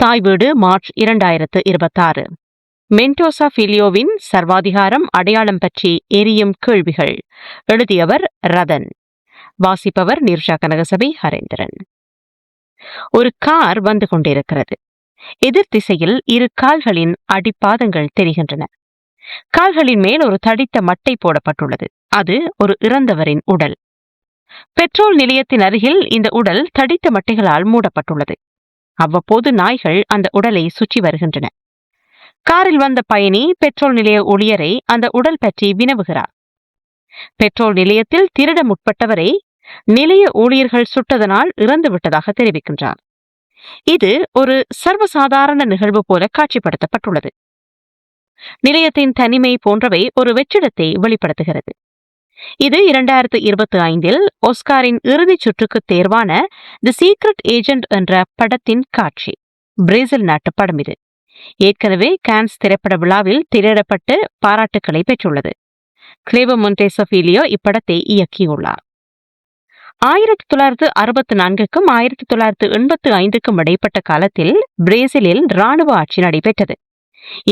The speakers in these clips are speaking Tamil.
தாய் வீடு மார்ச் 2026. மென்டோசா ஃபிலியோவின் சர்வாதிகாரம் அடையாளம் பற்றி எரியும் கேள்விகள். எழுதியவர் ரதன். வாசிப்பவர் நிர்ஷா கனகசபை ஹரேந்திரன். ஒரு கார் வந்து கொண்டிருக்கிறது. எதிர் திசையில் இரு கால்களின் அடிப்பாதங்கள் தெரிகின்றன. கால்களின் மேல் ஒரு தடித்த மட்டை போடப்பட்டுள்ளது. அது ஒரு இறந்தவரின் உடல். பெட்ரோல் நிலையத்தின் அருகில் இந்த உடல் தடித்த மட்டைகளால் மூடப்பட்டுள்ளது. அவ்வப்போது நாய்கள் அந்த உடலை சுற்றி வருகின்றன. காரில் வந்த பயணி பெட்ரோல் நிலைய ஊழியரை அந்த உடல் பற்றி வினவுகிறார். பெட்ரோல் நிலையத்தில் திருட முற்பட்டவரை நிலைய ஊழியர்கள் சுட்டதனால் இறந்து விட்டதாக தெரிவிக்கின்றார். இது ஒரு சர்வசாதாரண நிகழ்வு போல காட்சிப்படுத்தப்பட்டுள்ளது. நிலையத்தின் தனிமை போன்றவை ஒரு வெற்றிடத்தை வெளிப்படுத்துகிறது. இது 2025 ஆஸ்காரின் இறுதிச் சுற்றுக்கு தேர்வான தி சீக்ரெட் ஏஜென்ட் என்ற படத்தின் காட்சி. பிரேசில் நாட்டு படம் இது. ஏற்கனவே கான்ஸ் திரைப்பட விழாவில் திரையிடப்பட்டு பாராட்டுக்களை பெற்றுள்ளது. கிளேவோ மொன்டேசோ ஃபிலியோ இப்படத்தை இயக்கியுள்ளார். 1964க்கும் 1985க்கும் இடைப்பட்ட காலத்தில் பிரேசிலில் இராணுவ ஆட்சி நடைபெற்றது.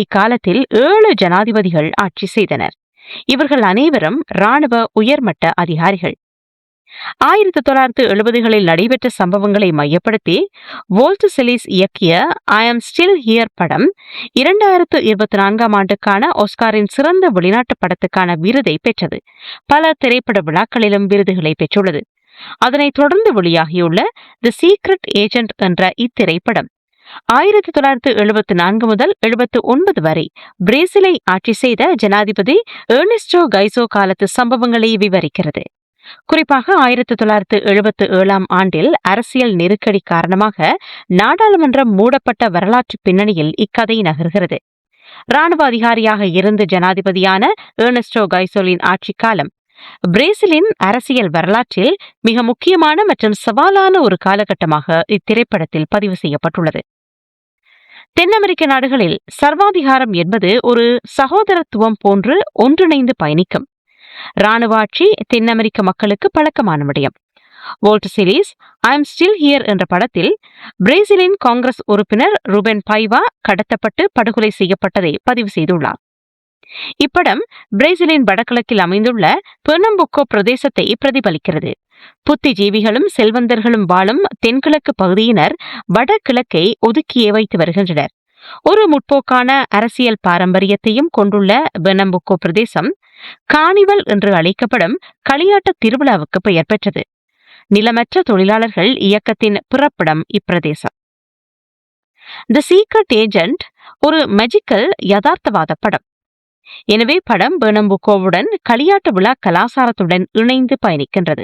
இக்காலத்தில் 7 ஜனாதிபதிகள் ஆட்சி செய்தனர். இவர்கள் அனைவரும் இராணுவ உயர்மட்ட அதிகாரிகள். 1970களில் நடைபெற்ற சம்பவங்களை மையப்படுத்தி வோல்ட் செலிஸ் இயக்கிய ஐ ஆம் ஸ்டில் ஹியர் படம் 2024ஆம் ஆண்டுக்கான ஆஸ்காரின் சிறந்த வெளிநாட்டு படத்துக்கான விருதை பெற்றது. பல திரைப்பட விழாக்களிலும் விருதுகளை பெற்றுள்ளது. அதனைத் தொடர்ந்து வெளியாகியுள்ள தி சீக்ரெட் ஏஜென்ட் என்ற இத்திரைப்படம் 1974 முதல் 79 வரை பிரேசிலை ஆட்சி செய்த ஜனாதிபதி எர்னெஸ்டோ கைசோ காலத்து சம்பவங்களை விவரிக்கிறது. குறிப்பாக 1977ஆம் ஆண்டில் அரசியல் நெருக்கடி காரணமாக நாடாளுமன்றம் மூடப்பட்ட வரலாற்று பின்னணியில் இக்கதை நகர்கிறது. இராணுவ அதிகாரியாக இருந்து ஜனாதிபதியான எர்னெஸ்டோ கைசோலின் ஆட்சி காலம் பிரேசிலின் அரசியல் வரலாற்றில் மிக முக்கியமான மற்றும் சவாலான ஒரு காலகட்டமாக இத்திரைப்படத்தில் பதிவு செய்யப்பட்டுள்ளது. தென் அமெரிக்க நாடுகளில் சர்வாதிகாரம் என்பது ஒரு சகோதரத்துவம் போன்று ஒன்றிணைந்து பயணிக்கும். இராணுவ ஆட்சி தென் அமெரிக்க மக்களுக்கு பழக்கமான விடயம். வோல்ட் செலிஸ் ஐ ஆம் ஸ்டில் ஹியர் என்ற படத்தில் பிரேசிலின் காங்கிரஸ் உறுப்பினர் ரூபென் பைவா கடத்தப்பட்டு படுகொலை செய்யப்பட்டதை பதிவு செய்துள்ளார். இப்படம் பிரேசிலின் வடகிழக்கில் அமைந்துள்ள பெர்னம்புக்கோ பிரதேசத்தை பிரதிபலிக்கிறது. புத்திஜீவிகளும் செல்வந்தர்களும் வாழும் தென்கிழக்கு பகுதியினர் வடகிழக்கை ஒதுக்கியே வைத்து வருகின்றனர். ஒரு முற்போக்கான அரசியல் பாரம்பரியத்தையும் கொண்டுள்ள பெர்னம்புக்கோ பிரதேசம் கார்னிவல் என்று அழைக்கப்படும் களியாட்ட திருவிழாவுக்கு பெயர் பெற்றது. நிலமற்ற தொழிலாளர்கள் இயக்கத்தின் பிறப்பிடம் இப்பிரதேசம். தி சீக்ரெட் ஏஜென்ட் ஒரு மேஜிக்கல் யதார்த்தவாத படம். எனவே படம் பெர்னம்புக்கோவுடன் களியாட்ட விழா கலாச்சாரத்துடன் இணைந்து பயணிக்கின்றது.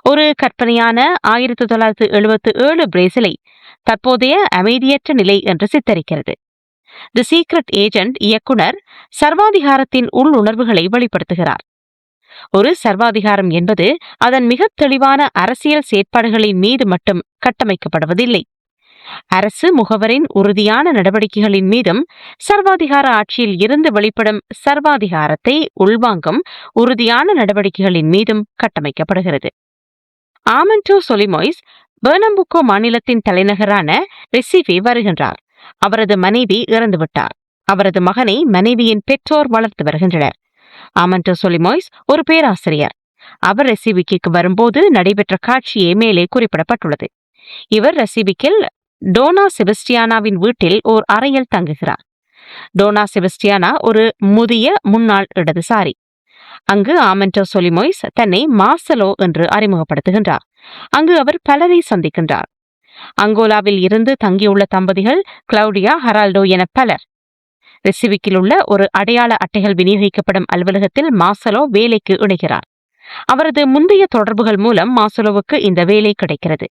ஒரு கற்பனையான 1977 பிரேசிலை தற்போதைய அமைதியற்ற நிலை என்று சித்தரிக்கிறது. தி சீக்ரெட் ஏஜென்ட் இயக்குனர் சர்வாதிகாரத்தின் உள்ளுணர்வுகளை வெளிப்படுத்துகிறார். ஒரு சர்வாதிகாரம் என்பது அதன் மிக தெளிவான அரசியல் செயற்பாடுகளின் மீது மட்டும் கட்டமைக்கப்படுவதில்லை. அரசு முகவரின் உறுதியான நடவடிக்கைகளின் மீதும் சர்வாதிகார ஆட்சியில் இருந்து வெளிப்படும் சர்வாதிகாரத்தை உள்வாங்கும் உறுதியான நடவடிக்கைகளின் மீதும் கட்டமைக்கப்படுகிறது. ஆமண்டோ சொலிமோய்ஸ் பெர்னம்புக்கோ மாநிலத்தின் தலைநகரான ரெசிஃபி வருகின்றார். அவரது மனைவி இறந்துவிட்டார். அவரது மகனை மனைவியின் பெற்றோர் வளர்த்து வருகின்றனர். ஆமண்டோ சொலிமோய்ஸ் ஒரு பேராசிரியர். அவர் ரெசிபிக்கு வரும்போது நடைபெற்ற காட்சியே மேலே குறிப்பிடப்பட்டுள்ளது. இவர் ரெசிபிக்கில் டோனா செபஸ்டியானாவின் வீட்டில் ஓர் அறையில் தங்குகிறார். டோனா செபஸ்டியானா ஒரு முதிய முன்னாள் இடதுசாரி. அங்கு ஆமண்டோ சொலிமோய்ஸ் தன்னை மார்சலோ என்று அறிமுகப்படுத்துகின்றார். அங்கு அவர் பலரை சந்திக்கின்றார். அங்கோலாவில் இருந்து தங்கியுள்ள தம்பதிகள் கிளவுடியா, ஹரால்டோ என பலர். ரெசிபிக்கில் உள்ள ஒரு அடையாள அட்டைகள் விநியோகிக்கப்படும் அலுவலகத்தில் மார்சலோ வேலைக்கு இணைகிறார். அவரது முந்தைய தொடர்புகள் மூலம் மார்சலோவுக்கு இந்த வேலை கிடைக்கிறது.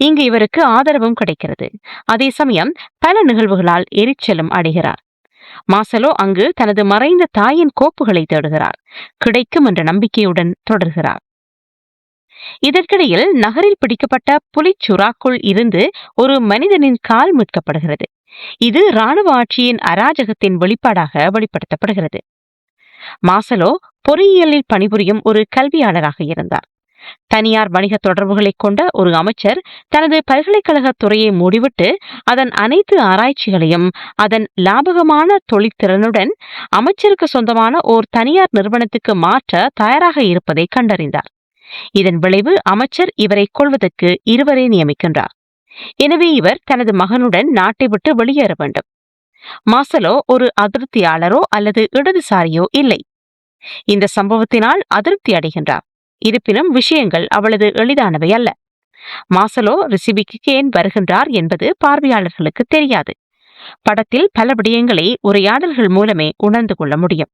இங்கு இவருக்கு ஆதரவும் கிடைக்கிறது. அதே சமயம் பல நிகழ்வுகளால் எரிச்சலும் அடைகிறார். மார்சலோ அங்கு தனது மறைந்த தாயின் கோப்புகளை தேடுகிறார். கிடைக்கும் என்ற நம்பிக்கையுடன் தொடர்கிறார். இதற்கிடையில் நகரில் பிடிக்கப்பட்ட புலிச்சுறாக்குள் இருந்து ஒரு மனிதனின் கால் மீட்கப்படுகிறது. இது இராணுவ ஆட்சியின் அராஜகத்தின் வெளிப்பாடாக வெளிப்படுத்தப்படுகிறது. மார்சலோ பொறியியலில் பணிபுரியும் ஒரு கல்வியாளராக இருந்தார். தனியார் வணிக தொடர்புகளை கொண்ட ஒரு அமைச்சர் தனது பல்கலைக்கழக துறையை மூடிவிட்டு அதன் அனைத்து ஆராய்ச்சிகளையும் அதன் லாபகமான தொழிற்திறனுடன் அமைச்சருக்கு சொந்தமான ஓர் தனியார் நிறுவனத்துக்கு மாற்ற தயாராக இருப்பதை கண்டறிந்தார். இதன் விளைவு அமைச்சர் இவரை கொள்வதற்கு இருவரை நியமிக்கின்றார். எனவே இவர் தனது மகனுடன் நாட்டை விட்டு வெளியேற வேண்டும். மாசலோ ஒரு அதிருப்தியாளரோ அல்லது இடதுசாரியோ இல்லை. இந்த சம்பவத்தினால் அதிருப்தி அடைகின்றார். இருப்பினும் விஷயங்கள் அவ்வளவு எளிதானவை அல்ல. மாசலோ ரிசிபிக்கு ஏன் வருகின்றார் என்பது பார்வையாளர்களுக்கு தெரியாது. படத்தில் பல விடயங்களை உரையாடல்கள் மூலமே உணர்ந்து கொள்ள முடியும்.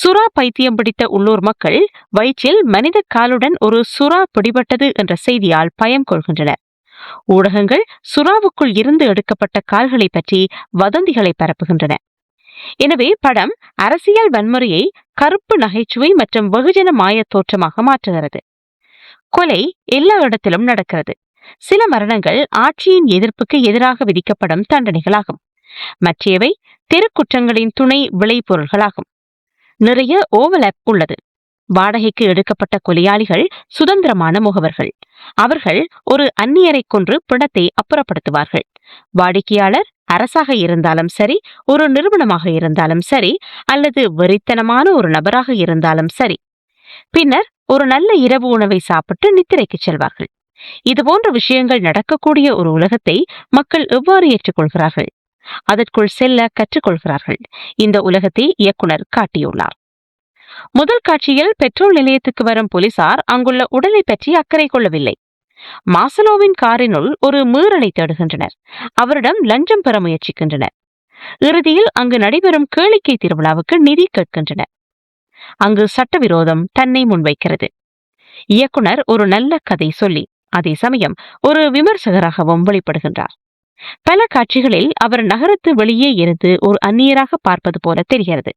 சுறா பைத்தியம் பிடித்த உள்ளூர் மக்கள் வயிற்றில் மனித காலுடன் ஒரு சுறா பிடிபட்டது என்ற செய்தியால் பயம் கொள்கின்றனர். ஊடகங்கள் சுறாவுக்குள் இருந்து எடுக்கப்பட்ட கால்களை பற்றி வதந்திகளை பரப்புகின்றன. எனவே படம் அரசியல் வன்முறையை கருப்பு நகைச்சுவை மற்றும் வெகுஜன மாய தோற்றமாக மாற்றுகிறது. கொலை எல்லா இடத்திலும் நடக்கிறது. சில மரணங்கள் ஆட்சியின் எதிர்ப்புக்கு எதிராக விதிக்கப்படும் தண்டனைகளாகும். மற்றவை தெருக்குற்றங்களின் துணை விளைபொருள்களாகும். நிறைய ஓவர்லாப் உள்ளது. வாடகைக்கு எடுக்கப்பட்ட கொலையாளிகள் சுதந்திரமான முகவர்கள். அவர்கள் ஒரு அந்நியரை கொன்று பிணத்தை அப்புறப்படுத்துவார்கள். வாடிக்கையாளர் அரசாக இருந்தாலும் சரி, ஒரு நிறுவனமாக இருந்தாலும் சரி, அல்லது வெறித்தனமான ஒரு நபராக இருந்தாலும் சரி. பின்னர் ஒரு நல்ல இரவு உணவை சாப்பிட்டு நித்திரைக்கு செல்வார்கள். இதுபோன்ற விஷயங்கள் நடக்கக்கூடிய ஒரு உலகத்தை மக்கள் எவ்வாறு ஏற்றுக்கொள்கிறார்கள்? அதற்குள் செல்ல கற்றுக்கொள்கிறார்கள். இந்த உலகத்தை இயக்குனர் காட்டியுள்ளார். முதல் காட்சியில் பெட்ரோல் நிலையத்துக்கு வரும் போலீசார் அங்குள்ள உடலை பற்றி அக்கறை கொள்ளவில்லை. மாசலோவின் காரினுள் ஒரு மீறலை தேடுகின்றனர். அவரிடம் லஞ்சம் பெற முயற்சிக்கின்றனர். இறுதியில் அங்கு நடைபெறும் கேளிக்கை திருவிழாவுக்கு நிதி கேட்கின்றனர். அங்கு சட்டவிரோதம் தன்னை முன்வைக்கிறது. இயக்குனர் ஒரு நல்ல கதை சொல்லி அதே சமயம் ஒரு விமர்சகராகவும் வெளிப்படுகின்றார். பல காட்சிகளில் அவர் நகரத்து வெளியே இருந்து ஒரு அந்நியராக பார்ப்பது போல தெரிகிறது.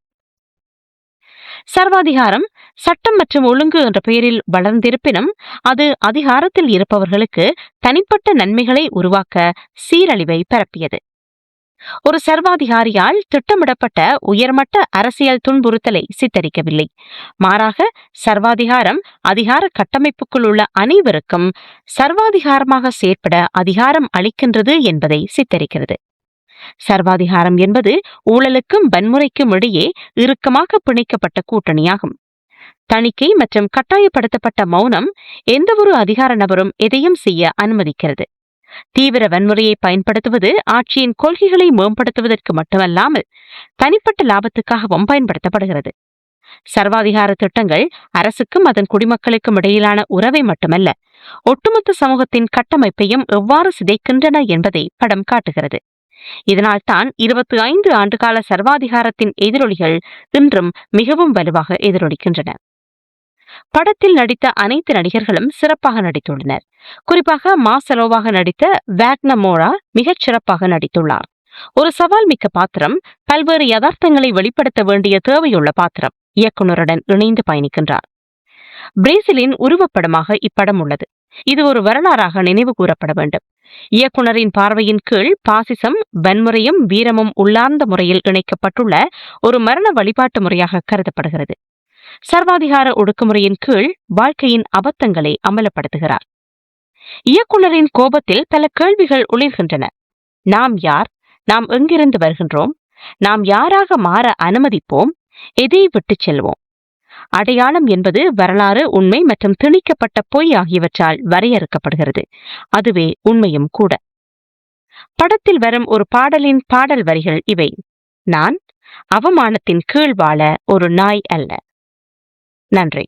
சர்வாதிகாரம் சட்டம் மற்றும் ஒழுங்கு என்ற பெயரில் வளர்ந்திருப்பினும் அது அதிகாரத்தில் இருப்பவர்களுக்கு தனிப்பட்ட நன்மைகளை உருவாக்க சீரழிவை பரப்பியது. ஒரு சர்வாதிகாரியால் திட்டமிடப்பட்ட உயர்மட்ட அரசியல் துன்புறுத்தலை சித்தரிக்கவில்லை. மாறாக சர்வாதிகாரம் அதிகார கட்டமைப்புக்குள் உள்ள அனைவருக்கும் சர்வாதிகாரமாக செயற்பட அதிகாரம் அளிக்கின்றது என்பதை சித்தரிக்கிறது. சர்வாதிகாரம் என்பது ஊழலுக்கும் வன்முறைக்கும் இடையே இறுக்கமாக பிணைக்கப்பட்ட கூட்டணியாகும். தணிக்கை மற்றும் கட்டாயப்படுத்தப்பட்ட மௌனம் எந்தவொரு அதிகார நபரும் எதையும் செய்ய அனுமதிக்கிறது. தீவிர வன்முறையை பயன்படுத்துவது ஆட்சியின் கொள்கைகளை மேம்படுத்துவதற்கு மட்டுமல்லாமல் தனிப்பட்ட லாபத்துக்காகவும் பயன்படுத்தப்படுகிறது. சர்வாதிகார திட்டங்கள் அரசுக்கும் அதன் குடிமக்களுக்கும் இடையிலான உறவை மட்டுமல்ல, ஒட்டுமொத்த சமூகத்தின் கட்டமைப்பையும் எவ்வாறு சிதைக்கின்றன என்பதை படம் காட்டுகிறது. இதனால்தான் 25 ஆண்டுகால சர்வாதிகாரத்தின் எதிரொலிகள் இன்றும் மிகவும் வலுவாக எதிரொலிக்கின்றன. படத்தில் நடித்த அனைத்து நடிகர்களும் சிறப்பாக நடித்துள்ளனர். குறிப்பாக மாசலோவாக நடித்த வேக்னமோரா மிகச் சிறப்பாக நடித்துள்ளார். ஒரு சவால் மிக்க பாத்திரம், பல்வேறு யதார்த்தங்களை வெளிப்படுத்த வேண்டிய தேவையுள்ள பாத்திரம். இயக்குனருடன் இணைந்து பயணிக்கின்றார். பிரேசிலின் உருவப்படமாக இப்படம் உள்ளது. இது ஒரு வரலாறாக நினைவு கூறப்பட வேண்டும். இயக்குனரின் பார்வையின் கீழ் பாசிசம் வன்முறையும் வீரமும் உள்ளார்ந்த முறையில் இணைக்கப்பட்டுள்ள ஒரு மரண வழிபாட்டு முறையாக கருதப்படுகிறது. சர்வாதிகார ஒடுக்குமுறையின் கீழ் வாழ்க்கையின் அபத்தங்களை அமலப்படுத்துகிறார். இயக்குனரின் கோபத்தில் பல கேள்விகள் ஒளிர்கின்றன. நாம் யார்? நாம் எங்கிருந்து வருகின்றோம்? நாம் யாராக மாற அனுமதிப்போம்? எதை விட்டுச் செல்வோம்? அடையாளம் என்பது வரலாறு, உண்மை மற்றும் திணிக்கப்பட்ட பொய் ஆகியவற்றால் வரையறுக்கப்படுகிறது. அதுவே உண்மையும் கூட. படத்தில் வரும் ஒரு பாடலின் பாடல் வரிகள் இவை: நான் அவமானத்தின் கீழ் வாழ ஒரு நாய் அல்ல. நன்றி.